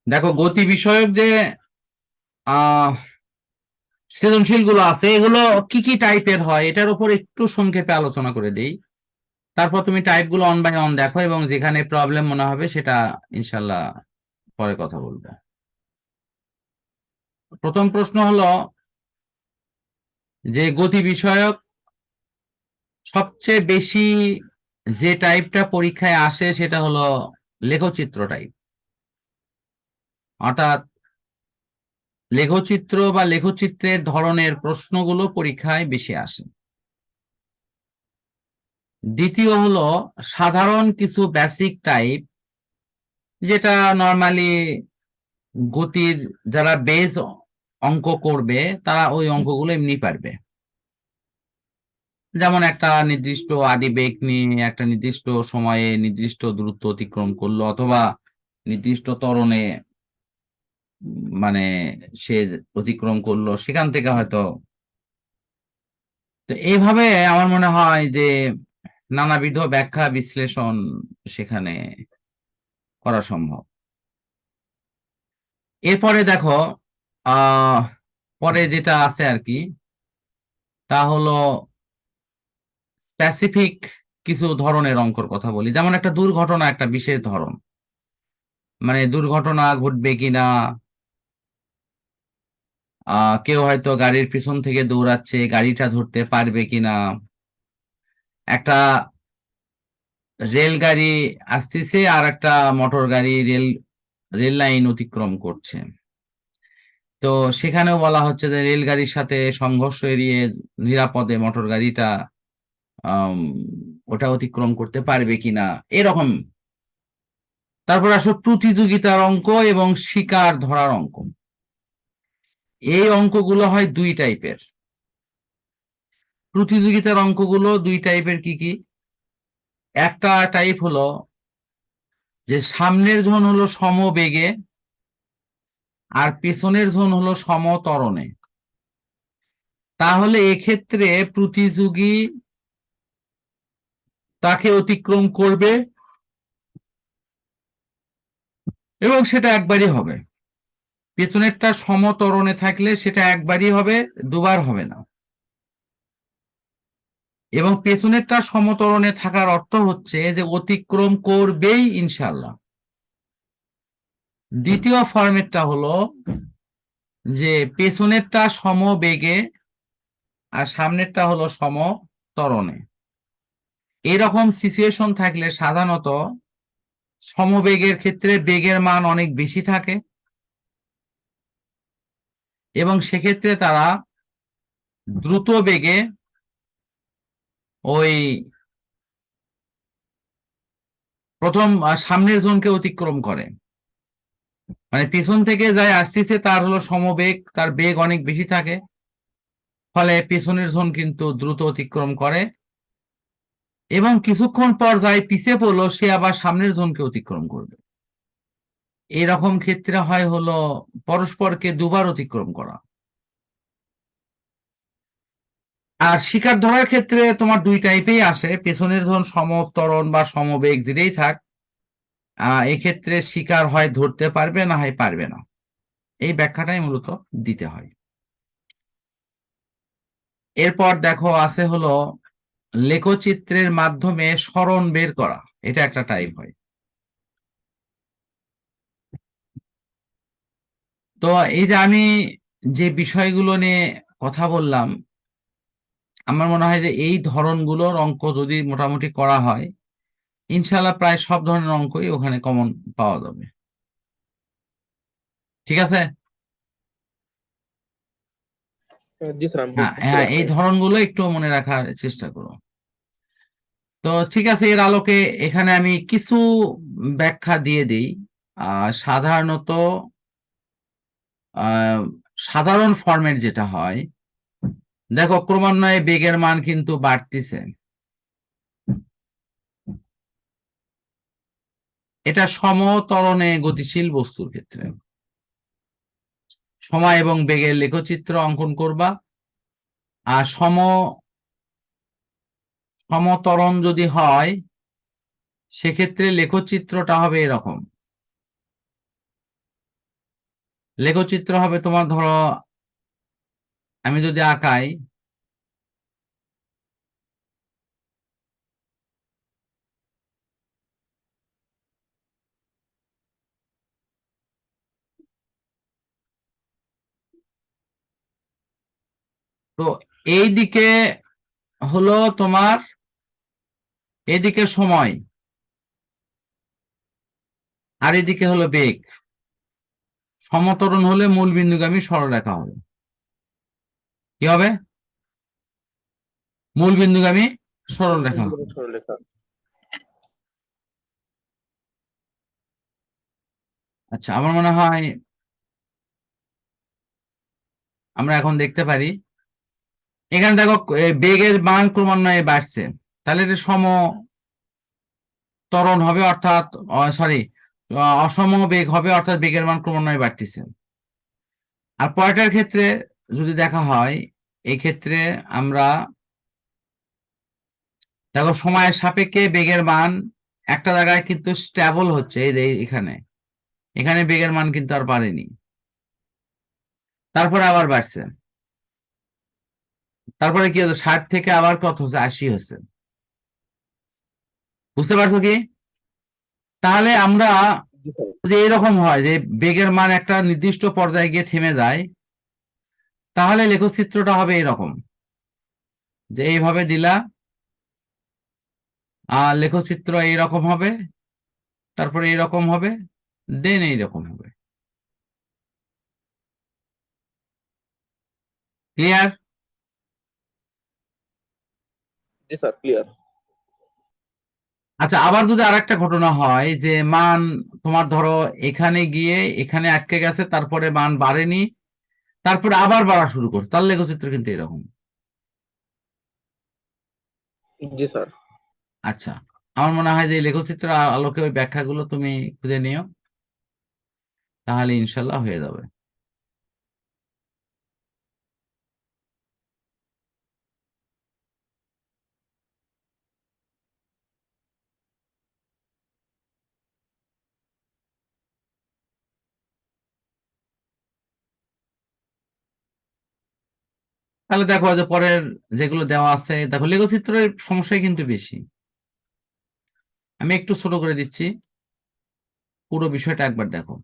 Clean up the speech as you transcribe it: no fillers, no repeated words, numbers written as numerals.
দেখো, গতি বিষয়ক যে সৃজনশীল গুলো আছে এগুলো কি কি টাইপের হয় এটার উপর একটু সংক্ষেপে আলোচনা করে দেই। তারপর তুমি টাইপ গুলো অন বাই অন দেখো এবং যেখানে প্রবলেম মনে হবে সেটা ইনশাল্লাহ পরে কথা বলবো। প্রথম প্রশ্ন হলো যে গতি বিষয়ক সবচেয়ে বেশি যে টাইপটা পরীক্ষায় আসে সেটা হলো লেখচিত্র টাইপ। অর্থাৎ লেখচিত্র বা লেখচিত্রের ধরনের প্রশ্নগুলো পরীক্ষায় বেশি আসে। দ্বিতীয় হলো সাধারণ কিছু বেসিক টাইপ, যেটা নর্মালি গতির যারা বেস অঙ্ক করবে তারা ওই অঙ্কগুলো এমনি পারবে। যেমন একটা নির্দিষ্ট আদিবেগ নিয়ে একটা নির্দিষ্ট সময়ে নির্দিষ্ট দূরত্ব অতিক্রম করলো, অথবা নির্দিষ্ট ত্বরণে মানে সে অতিক্রম করলো, সেখান থেকে হয়তো। তো এইভাবে আমার মনে হয় যে নানাবিধ ব্যাখ্যা বিশ্লেষণ সেখানে করা সম্ভব। এরপরে দেখো, আহ পরে যেটা আছে আর কি, তা হলো স্পেসিফিক কিছু ধরনের অঙ্কর কথা বলি। যেমন একটা দুর্ঘটনা একটা বিশেষ ধরন, মানে দুর্ঘটনা ঘটবে কিনা, কেউ হয়তো গাড়ির পিছন থেকে দৌড়াচ্ছে, গাড়িটা ধরতে পারবে কিনা, একটা রেলগাড়ি আসতেছে আর একটা মোটর গাড়ি রেল লাইন অতিক্রম করছে। তো সেখানেও বলা হচ্ছে যে রেলগাড়ির সাথে সংঘর্ষ এড়িয়ে নিরাপদে মোটর গাড়িটা আম, ওটা অতিক্রম করতে পারবে কিনা, এরকম। তারপর আসো প্রতিযোগিতার অঙ্ক এবং শিকার ধরার অঙ্ক। এই অঙ্কগুলো হয় দুই টাইপের। প্রতিযোগিতার অঙ্কগুলো দুই টাইপের কি কি? একটা টাইপ হলো যে সামনের জন হলো সমবেগে আর পেছনের জন হলো সমত্বরণে। তাহলে এক্ষেত্রে প্রতিযোগী তাকে অতিক্রম করবে এবং সেটা একবারই হবে। পেছনেরটা সমত্বরণে থাকলে সেটা একবারই হবে, দুবার হবে না। এবং পেছনেরটা সমত্বরণে থাকার অর্থ হচ্ছে যে অতিক্রম করবেই ইনশাল্লাহ। দ্বিতীয় ফরম্যাটটা হলো যে পেছনেরটা সমবেগে আর সামনেরটা হলো সমত্বরণে। এরকম সিচুয়েশন থাকলে সাধারণত সমবেগের ক্ষেত্রে বেগের মান অনেক বেশি থাকে এবং সেক্ষেত্রে তারা দ্রুত বেগে ওই প্রথম সামনের জনকে অতিক্রম করে। মানে পেছন থেকে যায় আসতেছে তার হলো সমবেগ, তার বেগ অনেক বেশি থাকে, ফলে পেছনের জন কিন্তু দ্রুত অতিক্রম করে এবং কিছুক্ষণ পর যায় পিছে পড়লো, সে আবার সামনের জনকে অতিক্রম করবে। এরকম ক্ষেত্রে হয় হলো পরস্পরকে দুবার অতিক্রম করা। আর শিকার ধরার ক্ষেত্রে তোমার দুই টাইপেই আসে, পেছনের জন সমত্বরণ বা সমবেগ যেটাই থাক, এক্ষেত্রে শিকার হয় ধরতে পারবে না হয় পারবে না। এই ব্যাখ্যাটাই মূলত দিতে হয়। এরপর দেখো আছে হলো লেখচিত্রের মাধ্যমে সরণ বের করা, এটা একটা টাইপ হয়। তো এই যে আমি যে বিষয়গুলো নিয়ে কথা বললাম, আমার মনে হয় যে এই ধরনগুলোর অঙ্ক যদি মোটামুটি করা হয় ইনশাল্লাহ প্রায় সব ধরনের অঙ্কই ওখানে কমন পাওয়া যাবে। ঠিক আছে? জি স্যার, আমি হ্যাঁ বুঝতে হ্যাঁ, পারছি। এই ধরনগুলো একটু মনে রাখার চেষ্টা করো। তো ঠিক আছে, এর আলোকে এখানে আমি কিছু ব্যাখ্যা দিয়ে দিই। সাধারণত আহ সাধারণ ফরম্যাট যেটা হয়, দেখো ক্রমান্বয়ে বেগের মান কিন্তু বাড়তিছে। এটা সমত্বরণে গতিশীল বস্তুর ক্ষেত্রে সময় এবং বেগের লেখচিত্র অঙ্কন করবা। আর সমত্বরণ যদি হয় সেক্ষেত্রে লেখচিত্রটা হবে এরকম। লেখচিত্র হবে তোমার ধরো আমি যদি আঁকাই, তো এই দিকে হলো তোমার, এদিকে সময় আর এদিকে হলো বেগ। সমতরণ হলে মূল বিন্দুগামী সরলরেখা হবে। কি হবে? মূল বিন্দুগামী সরলরেখা হবে। সরলরেখা। আচ্ছা, আমার মনে হয় আমরা এখন দেখতে পারি এখানে দেখো বেগের মান ক্রমান্বয়ে বাড়ছে, তাহলে এটা সমতরণ হবে, অর্থাৎ সরি অসম বেগ হবে, অর্থাৎ বেগের মান ক্রমান্বয়ে বাড়তেছে। আর পরেরটার ক্ষেত্রে যদি দেখা হয়, এই ক্ষেত্রে আমরা দেখো সময়ের সাপেক্ষে বেগের মান একটা জায়গায় কিন্তু স্ট্যাবল হচ্ছে, এই যে এখানে এখানে বেগের মান কিন্তু আর বাড়েনি, তারপরে আবার বাড়ছে, তারপরে কি হচ্ছে 60 থেকে আবার কত হচ্ছে, 80 হচ্ছে। বুঝতে পারছো কি? তাহলে আমরা জি স্যার। যদি এরকম হয় যে বেগের মান একটা নির্দিষ্ট পর্যায়ে গিয়ে থেমে যায়, তাহলে লেখচিত্রটা হবে এরকম, যে এইভাবে দিলা আর লেখচিত্র এইরকম হবে, তারপরে এইরকম হবে, দেন এইরকম হবে। ক্লিয়ার? জি স্যার, ক্লিয়ার। আচ্ছা, আবার যদি আরেকটা ঘটনা হয় যে মান তোমার ধরো এখানে গিয়ে এখানে আটকে গেছে, তারপরে মান বাড়েনি, তারপরে আবার বাড়া শুরু করছে, তার লেখচিত্র কিন্তু এরকম। জি স্যার। আচ্ছা, আমার মনে হয় যে এই লেখচিত্র আলোকে ওই ব্যাখ্যাগুলো তুমি খুঁজে নিও, তাহলে ইনশাল্লাহ হয়ে যাবে। তাহলে দেখো যে পরের যেগুলো দেওয়া আছে, দেখো লেখচিত্রের সমস্যাই কিন্তু বেশি। আমি একটু ছোট করে দিচ্ছি, পুরো বিষয়টা একবার দেখো।